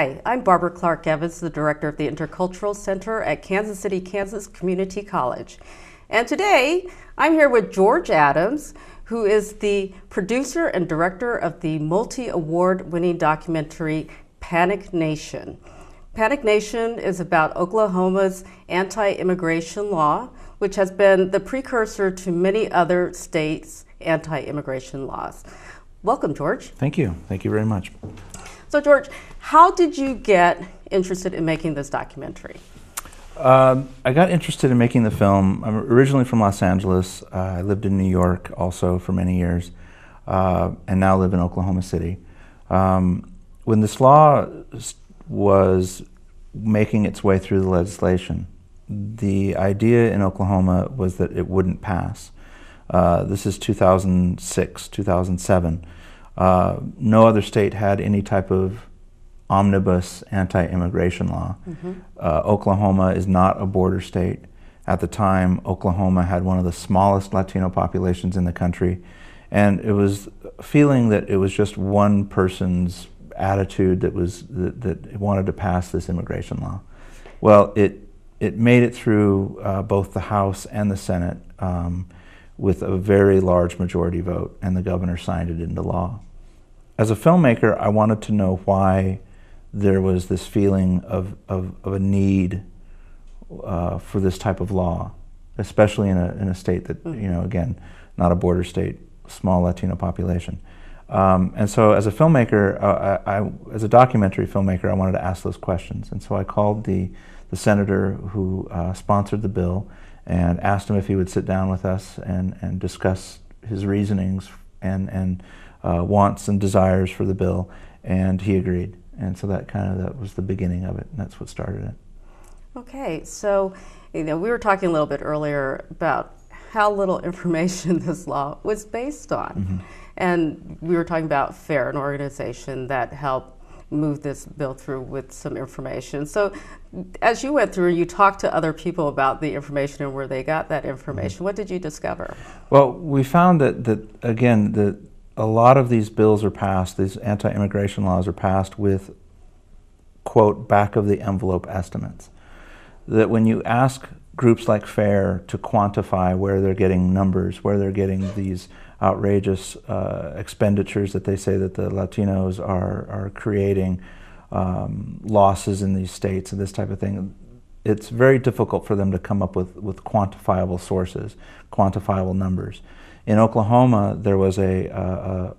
Hi, I'm Barbara Clark Evans, the director of the Intercultural Center at Kansas City, Kansas Community College. And today, I'm here with George Adams, who is the producer and director of the multi-award winning documentary Panic Nation. Panic Nation is about Oklahoma's anti-immigration law, which has been the precursor to many other states' anti-immigration laws. Welcome, George. Thank you. Thank you very much. So, George, how did you get interested in making this documentary? I got interested in making the film. I'm originally from Los Angeles. I lived in New York also for many years, and now live in Oklahoma City. When this law was making its way through the legislation, the idea in Oklahoma was that it wouldn't pass. This is 2006, 2007. No other state had any type of omnibus anti-immigration law. Oklahoma is not a border state. At the time, Oklahoma had one of the smallest Latino populations in the country, and it was a feeling that it was just one person's attitude that wanted to pass this immigration law. Well, it made it through both the House and the Senate with a very large majority vote, and the governor signed it into law. As a filmmaker, I wanted to know why there was this feeling of a need for this type of law, especially in a state that, you know, again, not a border state, small Latino population. And so as a filmmaker, as a documentary filmmaker, I wanted to ask those questions. And so I called the senator who sponsored the bill and asked him if he would sit down with us and discuss his reasonings and wants and desires for the bill, and he agreed. And so that was the beginning of it, and that's what started it. Okay, so we were talking a little bit earlier about how little information this law was based on. And we were talking about FAIR, an organization that helped move this bill through with some information. So as you went through and you talked to other people about the information and where they got that information, what did you discover? Well, we found that a lot of these bills are passed, these anti-immigration laws are passed with, quote, back-of-the-envelope estimates. That when you ask groups like FAIR to quantify where they're getting numbers, where they're getting these outrageous expenditures that they say that the Latinos are creating, losses in these states and this type of thing, it's very difficult for them to come up with quantifiable sources, quantifiable numbers. In Oklahoma, there was a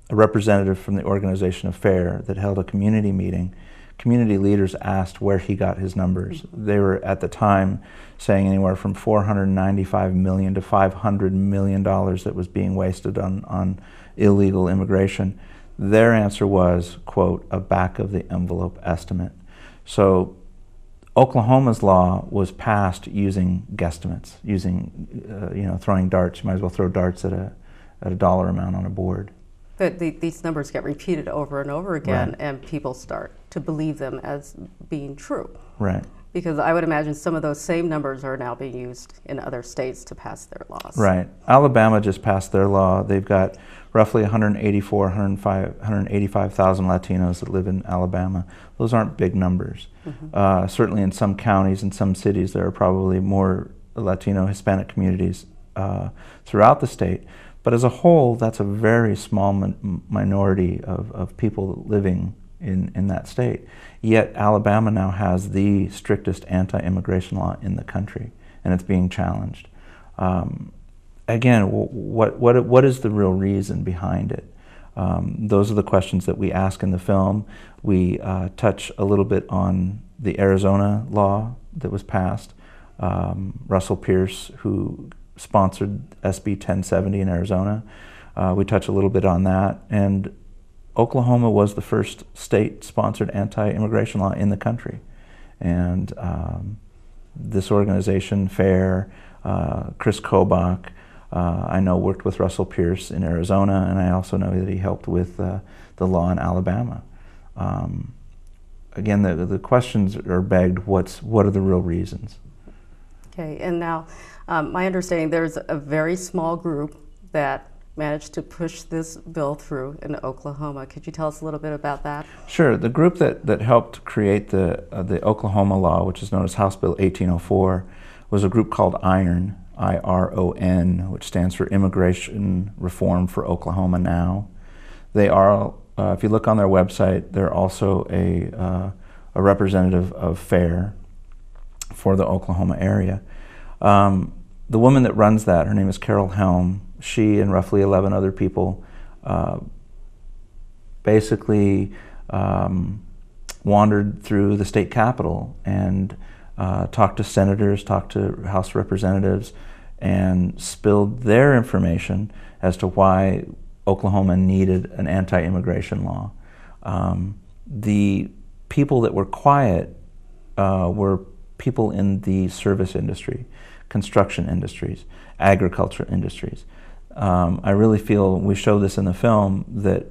representative from the organization of FAIR that held a community meeting. Community leaders asked where he got his numbers. They were at the time saying anywhere from $495 million to $500 million that was being wasted on illegal immigration. Their answer was, quote, a back-of-the-envelope estimate. So Oklahoma's law was passed using guesstimates, using, throwing darts. You might as well throw darts at a dollar amount on a board. But these numbers get repeated over and over again, right, and people start to believe them as being true. Right. Because I would imagine some of those same numbers are now being used in other states to pass their laws. Right. Alabama just passed their law. They've got roughly 185,000 Latinos that live in Alabama. Those aren't big numbers. Certainly in some counties and some cities there are probably more Latino Hispanic communities throughout the state. But as a whole, that's a very small minority of people living in that state. Yet Alabama now has the strictest anti-immigration law in the country, and it's being challenged. Again, what is the real reason behind it? Those are the questions that we ask in the film. We touch a little bit on the Arizona law that was passed. Russell Pierce, who sponsored SB 1070 in Arizona. We touch a little bit on that. And Oklahoma was the first state-sponsored anti-immigration law in the country. And this organization, FAIR, Chris Kobach, I know worked with Russell Pierce in Arizona, and I also know that he helped with the law in Alabama. Again, the questions are begged, what are the real reasons? Okay, and now my understanding there's a very small group that managed to push this bill through in Oklahoma. Could you tell us a little bit about that? Sure. The group that helped create the Oklahoma law, which is known as House Bill 1804, was a group called IRON, I-R-O-N, which stands for Immigration Reform for Oklahoma Now. They are, if you look on their website, they're also a representative of FAIR for the Oklahoma area. The woman that runs that, her name is Carol Helm. She and roughly 11 other people basically wandered through the state capitol and talked to senators, talked to House representatives, and spilled their information as to why Oklahoma needed an anti-immigration law. The people that were quiet were people in the service industry, construction industries, agriculture industries. I really feel, we show this in the film, that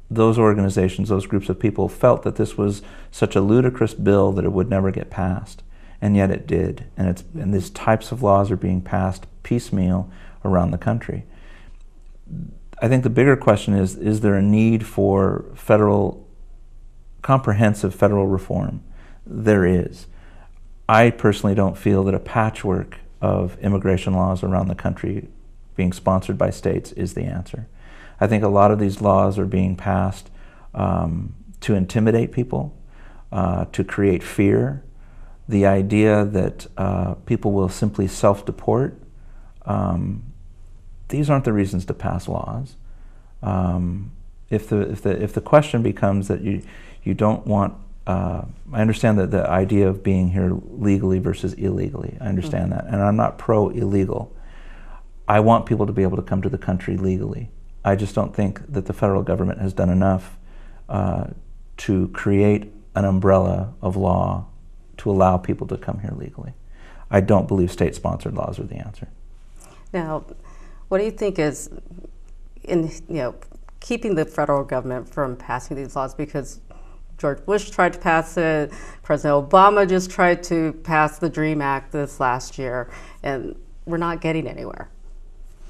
those organizations, those groups of people felt that this was such a ludicrous bill that it would never get passed, and yet it did. And these types of laws are being passed piecemeal around the country. I think the bigger question is there a need for comprehensive federal reform? There is. I personally don't feel that a patchwork of immigration laws around the country being sponsored by states is the answer. I think a lot of these laws are being passed to intimidate people, to create fear, the idea that people will simply self-deport. These aren't the reasons to pass laws. If the question becomes that you don't want, I understand that the idea of being here legally versus illegally, I understand that, and I'm not pro-illegal. I want people to be able to come to the country legally. I just don't think that the federal government has done enough to create an umbrella of law to allow people to come here legally. I don't believe state-sponsored laws are the answer. Now, what do you think is keeping the federal government from passing these laws? Because George Bush tried to pass it, President Obama just tried to pass the DREAM Act this last year, and we're not getting anywhere.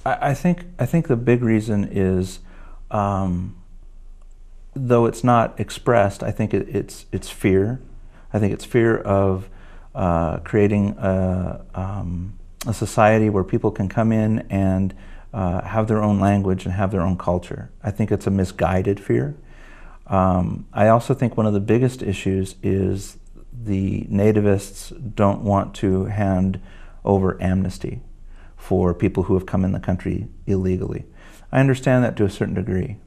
I think the big reason is, though it's not expressed, I think it's fear. I think it's fear of creating a society where people can come in and have their own language and have their own culture. I think it's a misguided fear. I also think one of the biggest issues is the nativists don't want to hand over amnesty for people who have come in the country illegally. I understand that to a certain degree.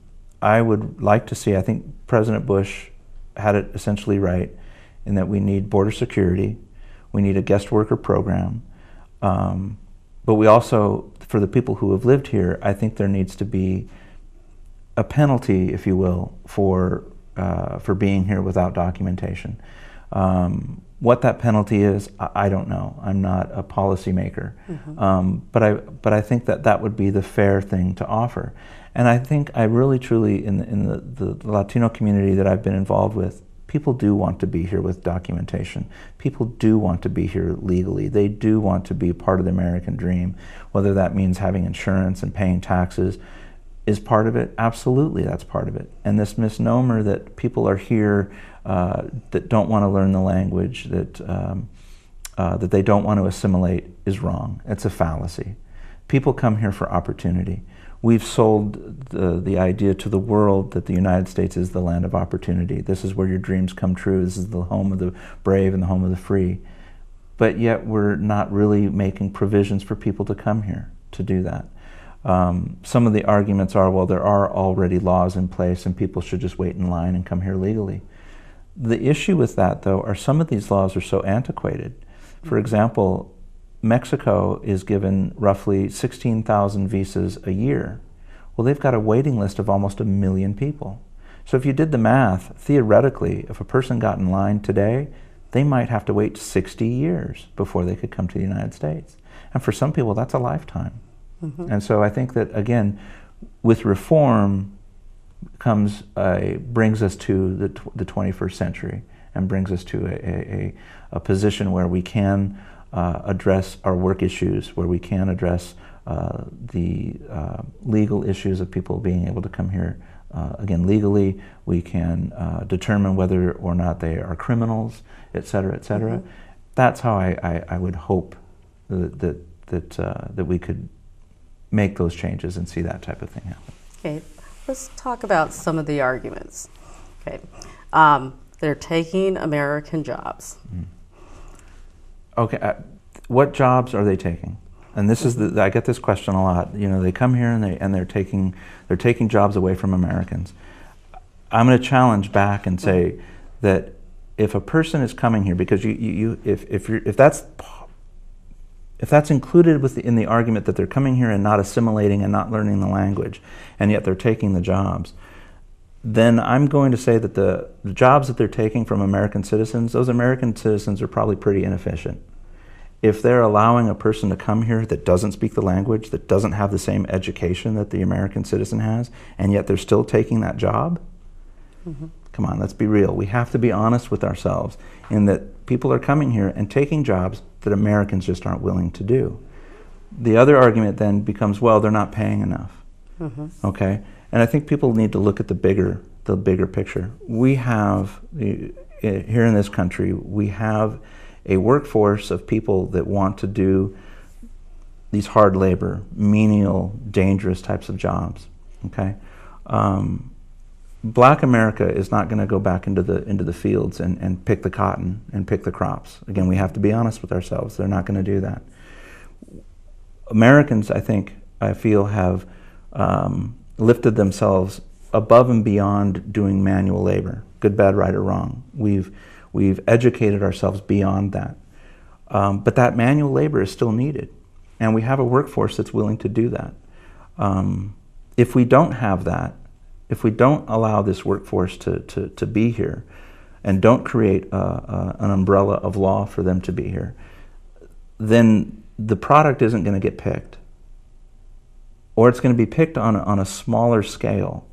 I would like to see, I think President Bush had it essentially right in that we need border security, we need a guest worker program, but we also, for the people who have lived here, I think there needs to be a penalty, if you will, for being here without documentation. What that penalty is, I don't know. I'm not a policymaker, but I think that would be the fair thing to offer. And I think I really, truly, in the Latino community that I've been involved with, people do want to be here with documentation. People do want to be here legally. They do want to be part of the American dream, whether that means having insurance and paying taxes. Is part of it? Absolutely, that's part of it. And this misnomer that people are here that don't want to learn the language, that they don't want to assimilate is wrong. It's a fallacy. People come here for opportunity. We've sold the idea to the world that the United States is the land of opportunity. This is where your dreams come true. This is the home of the brave and the home of the free. But yet we're not really making provisions for people to come here to do that. Some of the arguments are, well, there are already laws in place and people should just wait in line and come here legally. The issue with that, though, are some of these laws are so antiquated. For example, Mexico is given roughly 16,000 visas a year. Well, they've got a waiting list of almost 1 million people. So if you did the math, theoretically, if a person got in line today, they might have to wait 60 years before they could come to the United States. And for some people, that's a lifetime. And so I think that, again, with reform brings us to the 21st century and brings us to a position where we can address our work issues, where we can address the legal issues of people being able to come here again legally. We can determine whether or not they are criminals, et cetera, et cetera. Mm-hmm. That's how I would hope that we could make those changes and see that type of thing happen. Okay, let's talk about some of the arguments. Okay, they're taking American jobs. Mm. Okay, what jobs are they taking? And this is I get this question a lot. You know, they come here and they're taking jobs away from Americans. I'm going to challenge back and say that if a person is coming here, because if that's included in the argument that they're coming here and not assimilating and not learning the language, and yet they're taking the jobs, then I'm going to say that the jobs that they're taking from American citizens, those American citizens are probably pretty inefficient. If they're allowing a person to come here that doesn't speak the language, that doesn't have the same education that the American citizen has, and yet they're still taking that job, come on, let's be real. We have to be honest with ourselves in that people are coming here and taking jobs that Americans just aren't willing to do. The other argument then becomes, well, they're not paying enough. Okay? And I think people need to look at the bigger picture. We have, here in this country, we have a workforce of people that want to do these hard labor, menial, dangerous types of jobs. Okay? Black America is not going to go back into the fields and pick the cotton and pick the crops. Again, we have to be honest with ourselves. They're not going to do that. Americans, I feel, have lifted themselves above and beyond doing manual labor, good, bad, right, or wrong. We've educated ourselves beyond that. But that manual labor is still needed, and we have a workforce that's willing to do that. If we don't have that, if we don't allow this workforce to be here and don't create an umbrella of law for them to be here, then the product isn't going to get picked. Or it's going to be picked on a smaller scale.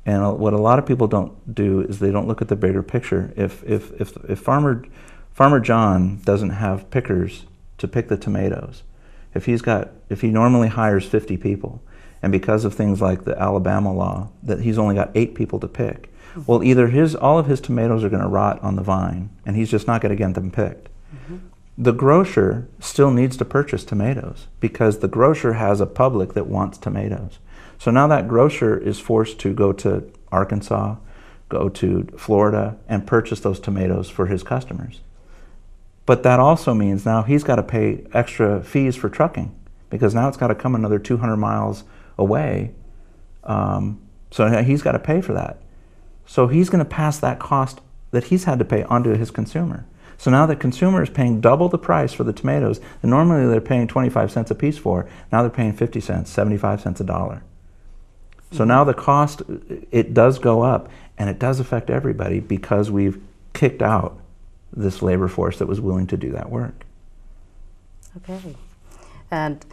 And what a lot of people don't do is they don't look at the bigger picture. If Farmer John doesn't have pickers to pick the tomatoes, if he normally hires 50 people, and because of things like the Alabama law, that he's only got 8 people to pick, well, either all of his tomatoes are going to rot on the vine, and he's just not going to get them picked. The grocer still needs to purchase tomatoes because the grocer has a public that wants tomatoes. So now that grocer is forced to go to Arkansas, go to Florida, and purchase those tomatoes for his customers. But that also means now he's got to pay extra fees for trucking because now it's got to come another 200 miles away. So he's got to pay for that. So he's going to pass that cost that he's had to pay onto his consumer. So now the consumer is paying double the price for the tomatoes that normally they're paying 25 cents a piece for. Now they're paying 50 cents, 75 cents a dollar. So now the cost, it does go up, and it does affect everybody because we've kicked out this labor force that was willing to do that work. Okay. And,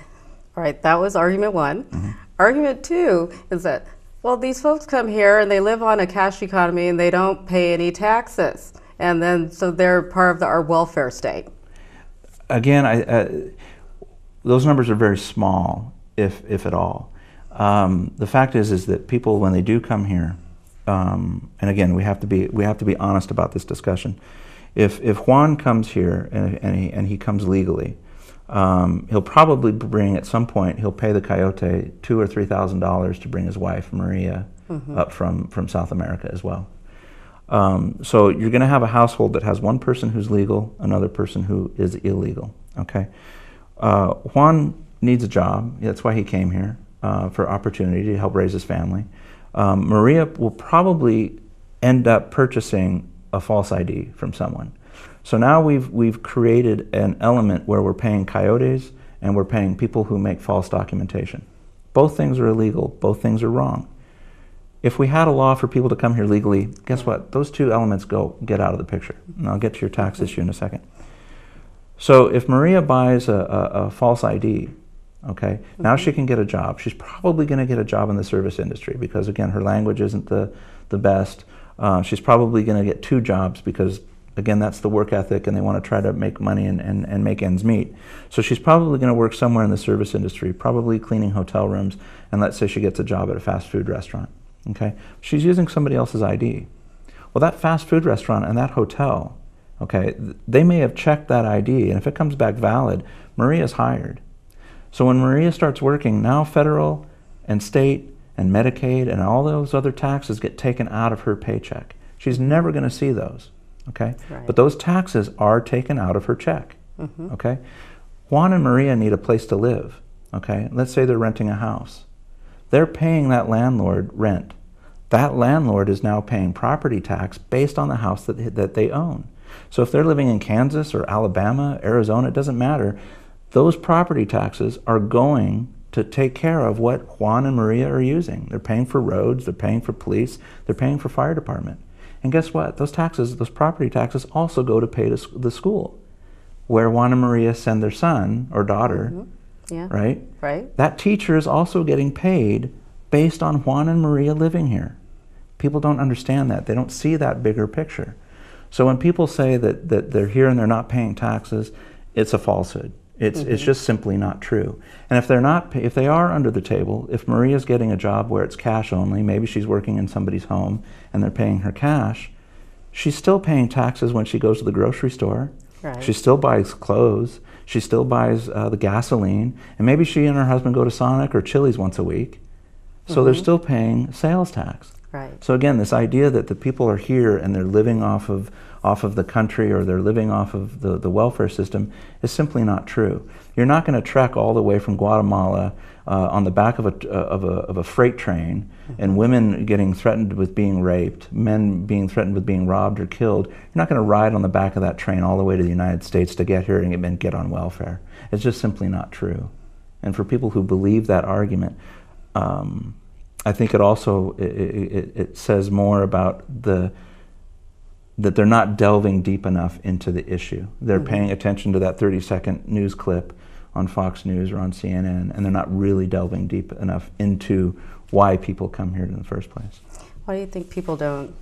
all right, that was argument one. Argument two is that, well, these folks come here and they live on a cash economy and they don't pay any taxes. And then, so they're part of our welfare state. Again, those numbers are very small, if at all. The fact is that people, when they do come here, and again, we have to be honest about this discussion. If Juan comes here and he comes legally, he'll probably bring at some point he'll pay the coyote $2,000 or $3,000 to bring his wife Maria up from South America as well. So you're going to have a household that has one person who's legal, another person who is illegal. Okay, Juan needs a job. That's why he came here, for opportunity to help raise his family. Maria will probably end up purchasing a false ID from someone. So now we've created an element where we're paying coyotes and we're paying people who make false documentation. Both things are illegal. Both things are wrong. If we had a law for people to come here legally, guess what? Those two elements get out of the picture. And I'll get to your tax issue in a second. So if Maria buys a false ID, okay, now she can get a job. She's probably going to get a job in the service industry because, again, her language isn't the best. She's probably going to get 2 jobs because Again, that's the work ethic, and they want to try to make money and make ends meet. So she's probably going to work somewhere in the service industry, probably cleaning hotel rooms, and let's say she gets a job at a fast food restaurant. Okay? She's using somebody else's ID. Well, that fast food restaurant and that hotel, okay, they may have checked that ID, and if it comes back valid, Maria's hired. So when Maria starts working, now federal and state and Medicaid and all those other taxes get taken out of her paycheck. She's never going to see those. Okay, right. But those taxes are taken out of her check. Okay, Juan and Maria need a place to live. Okay, let's say they're renting a house. They're paying that landlord rent. That landlord is now paying property tax based on the house that they own. So if they're living in Kansas or Alabama, Arizona, it doesn't matter. Those property taxes are going to take care of what Juan and Maria are using. They're paying for roads, they're paying for police, they're paying for fire department. And guess what? Those taxes, those property taxes also go to pay the school where Juan and Maria send their son or daughter, Yeah. right? Right. That teacher is also getting paid based on Juan and Maria living here. People don't understand that. They don't see that bigger picture. So when people say that they're here and they're not paying taxes, it's a falsehood. It's just simply not true. And if they are under the table, if Maria's getting a job where it's cash only, maybe she's working in somebody's home and they're paying her cash, she's still paying taxes when she goes to the grocery store. Right. She still buys clothes. She still buys the gasoline. And maybe she and her husband go to Sonic or Chili's once a week. So they're still paying sales tax. Right. So again, this idea that the people are here and they're living off of the country or they're living off of the welfare system is simply not true. You're not going to trek all the way from Guatemala on the back of a freight train and women getting threatened with being raped, men being threatened with being robbed or killed. You're not going to ride on the back of that train all the way to the United States to get here and get on welfare. It's just simply not true. And for people who believe that argument, I think it also it says more about that they're not delving deep enough into the issue. They're paying attention to that 30-second news clip on Fox News or on CNN, and they're not really delving deep enough into why people come here in the first place. Why do you think people don't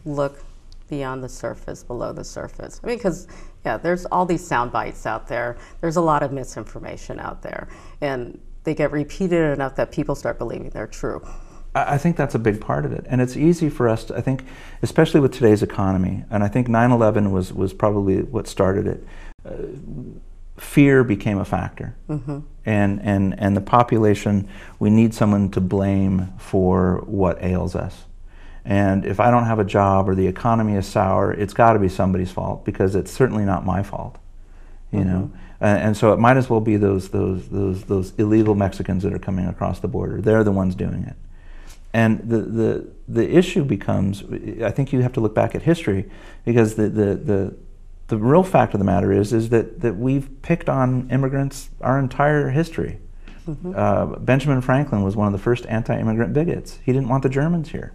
look beyond the surface, below the surface? I mean, because, yeah, there's all these sound bites out there. There's a lot of misinformation out there, and they get repeated enough that people start believing they're true. I think that's a big part of it. And it's easy for us to, I think, especially with today's economy, and I think 9/11 was probably what started it. Fear became a factor. And the population, we need someone to blame for what ails us. And if I don't have a job or the economy is sour, it's got to be somebody's fault, because it's certainly not my fault. You know? And so it might as well be those illegal Mexicans that are coming across the border. They're the ones doing it. And the issue becomes, I think you have to look back at history, because the real fact of the matter is that we've picked on immigrants our entire history. Benjamin Franklin was one of the first anti-immigrant bigots. He didn't want the Germans here.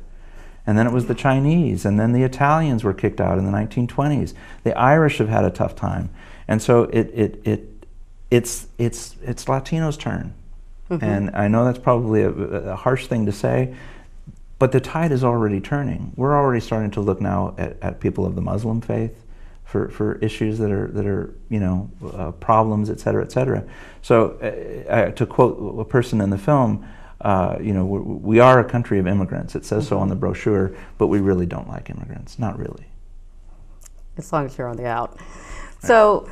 And then it was the Chinese, and then the Italians were kicked out in the 1920s. The Irish have had a tough time. And so it's Latino's turn. And I know that's probably a harsh thing to say, but the tide is already turning. We're already starting to look now at people of the Muslim faith for issues that are you know, problems, et cetera, et cetera. So to quote a person in the film, you know, we are a country of immigrants. It says so on the brochure, but we really don't like immigrants. Not really. As long as you're on the out. So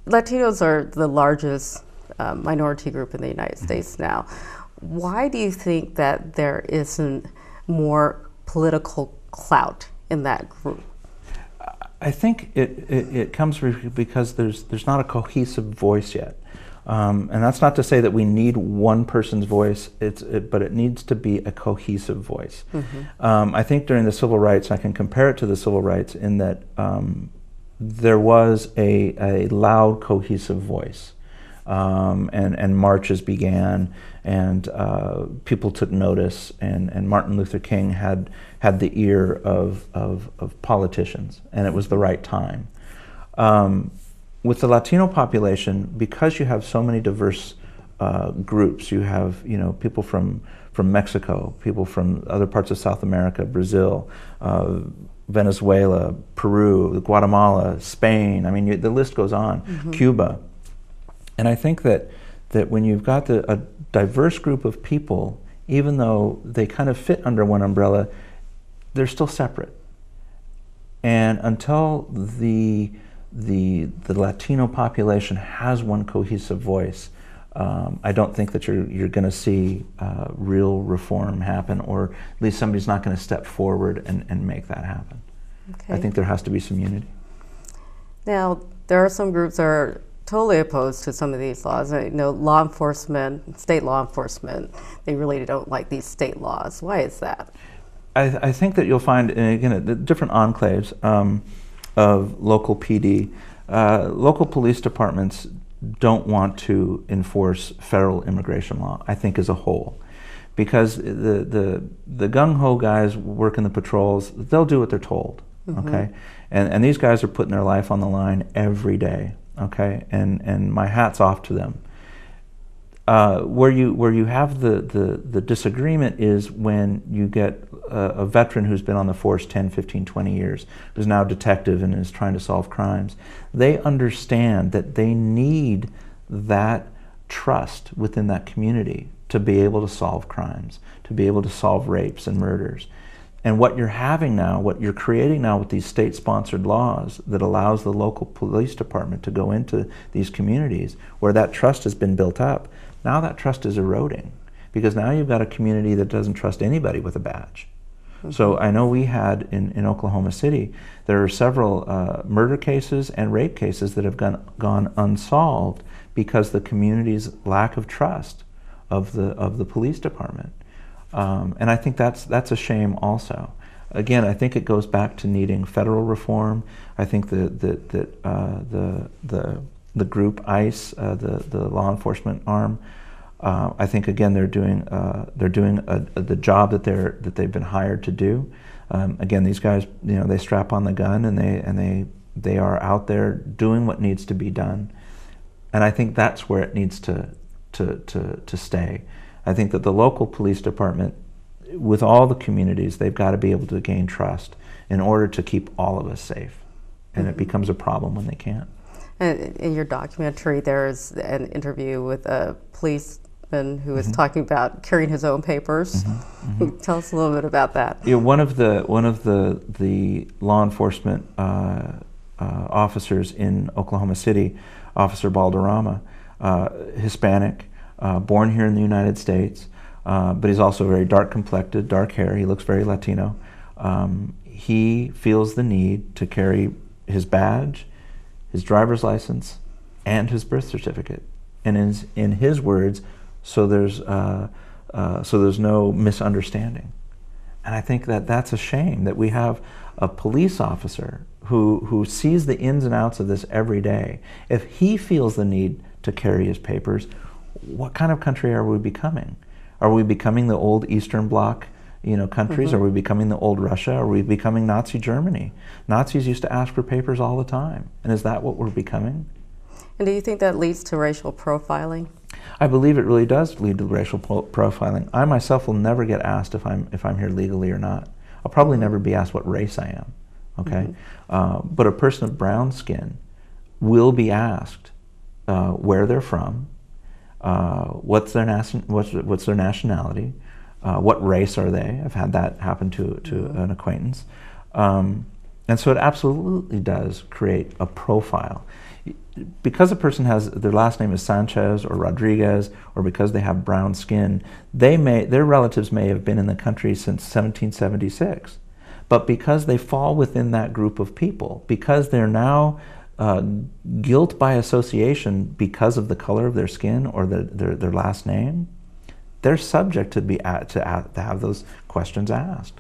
Latinos are the largest minority group in the United States now. Why do you think that there isn't more political clout in that group? I think it comes because there's not a cohesive voice yet. And that's not to say that we need one person's voice, but it needs to be a cohesive voice. I think during the civil rights, I can compare it to the civil rights in that there was a loud, cohesive voice. And marches began, and people took notice, and Martin Luther King had the ear of politicians, and it was the right time. With the Latino population, because you have so many diverse groups, you have, you know, people from Mexico, people from other parts of South America, Brazil, Venezuela, Peru, Guatemala, Spain. I mean, the list goes on. Cuba. And I think that when you've got a diverse group of people, even though they kind of fit under one umbrella, they're still separate. And until the Latino population has one cohesive voice, I don't think that you're going to see real reform happen, or at least somebody's not going to step forward and make that happen. Okay. I think there has to be some unity. Now, there are some groups that are totally opposed to some of these laws. You know, law enforcement, state law enforcement, they really don't like these state laws. Why is that? I think that you'll find, and again, the different enclaves of local PD. Local police departments don't want to enforce federal immigration law, I think, as a whole. Because the gung-ho guys working the patrols, they'll do what they're told, okay? And these guys are putting their life on the line every day, okay? And my hat's off to them. Where you have the disagreement is when you get a veteran who's been on the force 10, 15, 20 years, who's now a detective and is trying to solve crimes. They understand that they need that trust within that community to be able to solve crimes, to be able to solve rapes and murders. And what you're having now, what you're creating now with these state-sponsored laws that allows the local police department to go into these communities where that trust has been built up, now that trust is eroding, because now you've got a community that doesn't trust anybody with a badge. So I know we had in Oklahoma City, there are several murder cases and rape cases that have gone unsolved because the community's lack of trust of the police department. And I think that's a shame also. Again, I think it goes back to needing federal reform. I think that the group ICE, the law enforcement arm, I think again they're doing the job that they've been hired to do. Again, these guys, you know, they strap on the gun and they are out there doing what needs to be done. And I think that's where it needs to stay. I think that the local police department, with all the communities, they've got to be able to gain trust in order to keep all of us safe. And it becomes a problem when they can't. And in your documentary, there's an interview with a policeman who was talking about carrying his own papers. Tell us a little bit about that. Yeah, one of the law enforcement officers in Oklahoma City, Officer Balderrama, Hispanic, born here in the United States, but he's also very dark complected, dark hair. He looks very Latino. He feels the need to carry his badge, his driver's license, and his birth certificate. And in his words, so there's no misunderstanding. And I think that that's a shame that we have a police officer who sees the ins and outs of this every day. If he feels the need to carry his papers, what kind of country are we becoming? Are we becoming the old Eastern Bloc, you know, countries? Are we becoming the old Russia? Are we becoming Nazi Germany? Nazis used to ask for papers all the time. And is that what we're becoming? And do you think that leads to racial profiling? I believe it really does lead to racial profiling. I myself will never get asked if I'm here legally or not. I'll probably never be asked what race I am. Okay, but a person of brown skin will be asked where they're from, what's their nationality, what race are they. I've had that happen to an acquaintance, and so it absolutely does create a profile. Because a person has, their last name is Sanchez or Rodriguez, or because they have brown skin, their relatives may have been in the country since 1776. But because they fall within that group of people, because they're now guilt by association because of the color of their skin or their last name, they're subject to have those questions asked.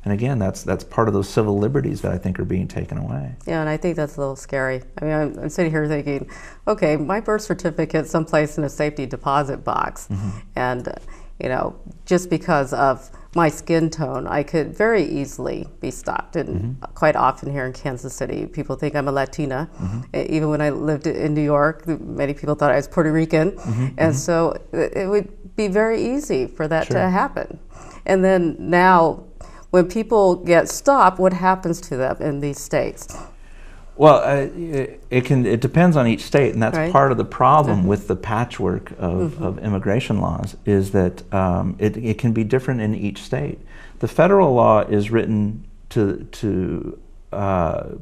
And again, that's part of those civil liberties that I think are being taken away. Yeah, and I think that's a little scary. I mean, I'm sitting here thinking, okay, my birth certificate's someplace in a safety deposit box, and you know, just because of my skin tone, I could very easily be stopped. And quite often here in Kansas City, people think I'm a Latina. Even when I lived in New York, many people thought I was Puerto Rican, and so it would be very easy for that to happen. And then now, when people get stopped, what happens to them in these states? Well, it depends on each state, and that's right. part of the problem with the patchwork of immigration laws, is that it can be different in each state. The federal law is written to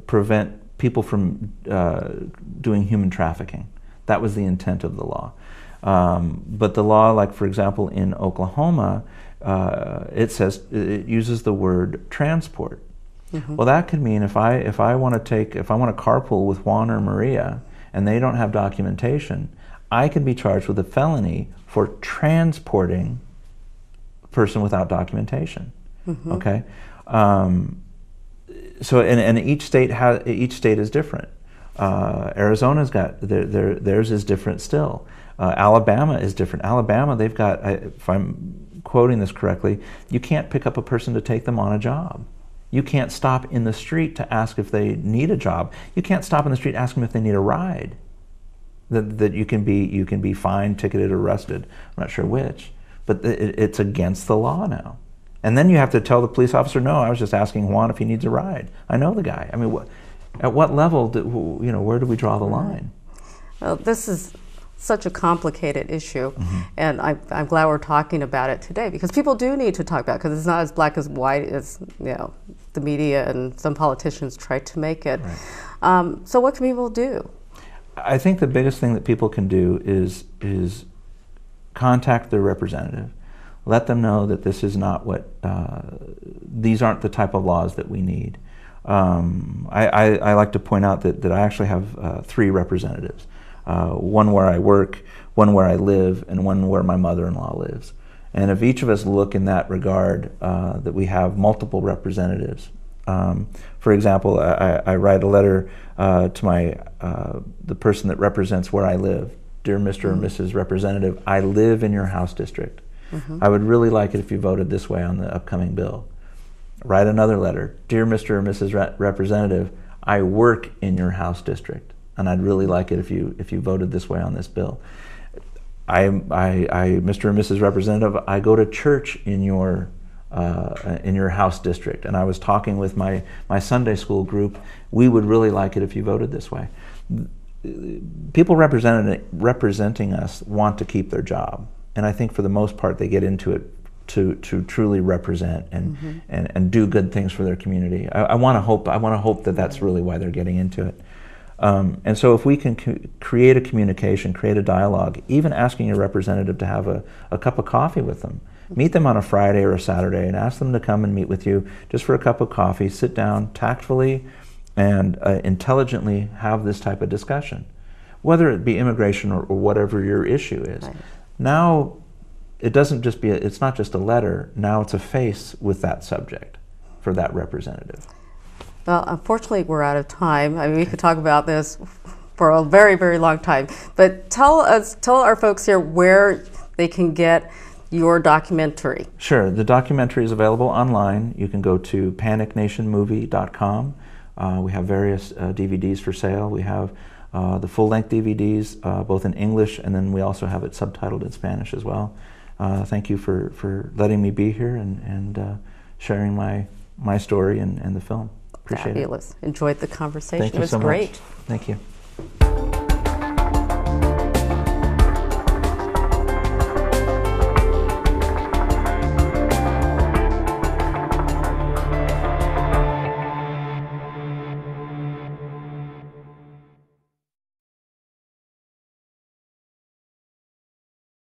prevent people from doing human trafficking. That was the intent of the law. But the law, like for example in Oklahoma, it uses the word transport. Well, that could mean if I want to carpool with Juan or Maria and they don't have documentation, I can be charged with a felony for transporting a person without documentation. Okay, so and each state is different. Arizona's got theirs is different still. Alabama is different. Alabama, they've got, if I'm quoting this correctly, you can't pick up a person to take them on a job. You can't stop in the street to ask if they need a job. You can't stop in the street and ask them if they need a ride. That you can be fined, ticketed, arrested. I'm not sure which, but it's against the law now. And then you have to tell the police officer, no, I was just asking Juan if he needs a ride. I know the guy. I mean, at what level where do we draw the line? Well, this is such a complicated issue, and I'm glad we're talking about it today, because people do need to talk about it, because it's not as black as white as the media and some politicians try to make it. Right. So what can people do? I think the biggest thing that people can do is contact their representative. Let them know that this is not what, these aren't the type of laws that we need. I like to point out that I actually have 3 representatives. One where I work, one where I live, and one where my mother-in-law lives. And if each of us look in that regard, that we have multiple representatives. For example, I write a letter to the person that represents where I live. Dear Mr. or Mrs. Representative, I live in your House district. I would really like it if you voted this way on the upcoming bill. Write another letter. Dear Mr. or Mrs. Representative, I work in your House district, and I'd really like it if you voted this way on this bill. Mr. or Mrs. Representative, I go to church in your House district, and I was talking with my Sunday school group. We would really like it if you voted this way. People representing us want to keep their job, and I think for the most part they get into it to truly represent and do good things for their community. I want to hope that that's really why they're getting into it. And so if we can create a communication, create a dialogue, even asking your representative to have a cup of coffee with them. Meet them on a Friday or a Saturday and ask them to come and meet with you just for a cup of coffee, sit down tactfully and intelligently have this type of discussion, whether it be immigration or whatever your issue is. Right. Now, it's not just a letter, now it's a face with that subject for that representative. Well, unfortunately, we're out of time. I mean, we could talk about this for a very, very long time. But tell our folks here where they can get your documentary. Sure. The documentary is available online. You can go to panicnationmovie.com. We have various DVDs for sale. We have the full-length DVDs, both in English, and then we also have it subtitled in Spanish as well. Thank you for letting me be here and sharing my story and the film. Appreciate Fabulous. it. Enjoyed the conversation. Thank you it was so great. Much. Thank you.